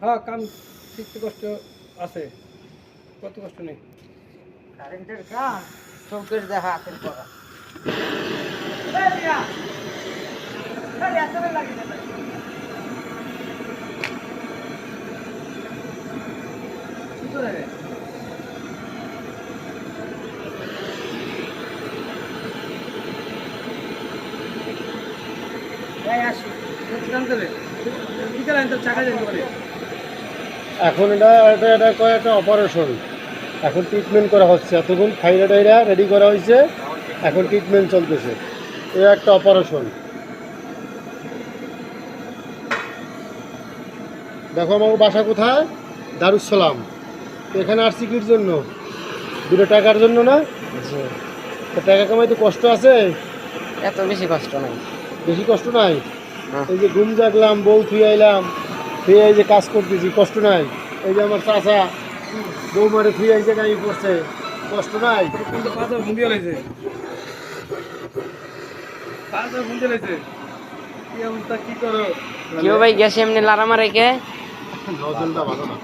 হ্যাঁ, কাম শিখতে কষ্ট আছে, কত কষ্ট নেই। কারেন্টের কাম চৌকের দেখা হাতের করা। এখন এটা এটা এটা কয় একটা অপারেশন, এখন ট্রিটমেন্ট করা হচ্ছে। এতক্ষণ ফাইলা টাইরা রেডি করা হয়েছে, এখন ট্রিটমেন্ট চলতেছে। এটা একটা অপারেশন। দেখো আমার বাসা কোথায়, দারুসালাম। এখানে আসছি কির জন্য? দুটো টাকার জন্য না? তো টাকা কামাইতে কষ্ট আছে? এত বেশি কষ্ট নাই। বেশি কষ্ট নাই? এই যে ঘুম জাগলাম, বউ থুয়ে আইলাম, থুয়ে এই যে কাজ করতেছি, কষ্ট নাই? এই যে আমার চাচা বউ মারে থুয়ে এই জায়গায় পড়ছে, কষ্ট নাই? কিন্তু পাঁচা ভুঁড়িয়ে লাইছে, পাঁচা ভুঁড়িয়ে লাইছে, কি অবস্থা, কি করো? কেউ ভাই গ্যাস এমনি লারা মারে কে? নজলটা ভালো না।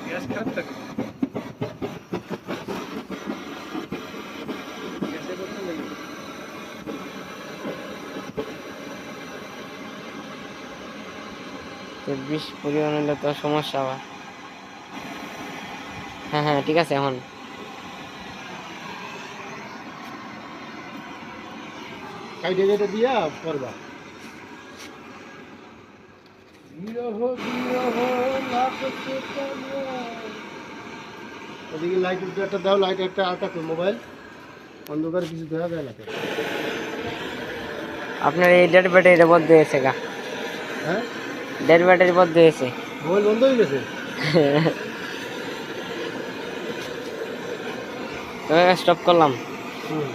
গ্যাস খারাপ থাকে, গ্যাসে করতে লাগে। বিষ পরিমাণ হলে তো সমস্যা আবার। হ্যাঁ হ্যাঁ ঠিক আছে। এখন কাইটে কেটে দিয়া করবা। ওদিকে লাইট একটা দাও, লাইট একটা আটা মোবাইল অন্ধকারে কিছু দেখা যায় না। আপনার এই ডেড ব্যাটারিটা বন্ধ হয়েছে গা? হ্যাঁ, ডেড ব্যাটারি বন্ধ হয়েছে। মোবাইল বন্ধ হয়ে গেছে। স্টপ করলাম। হুম।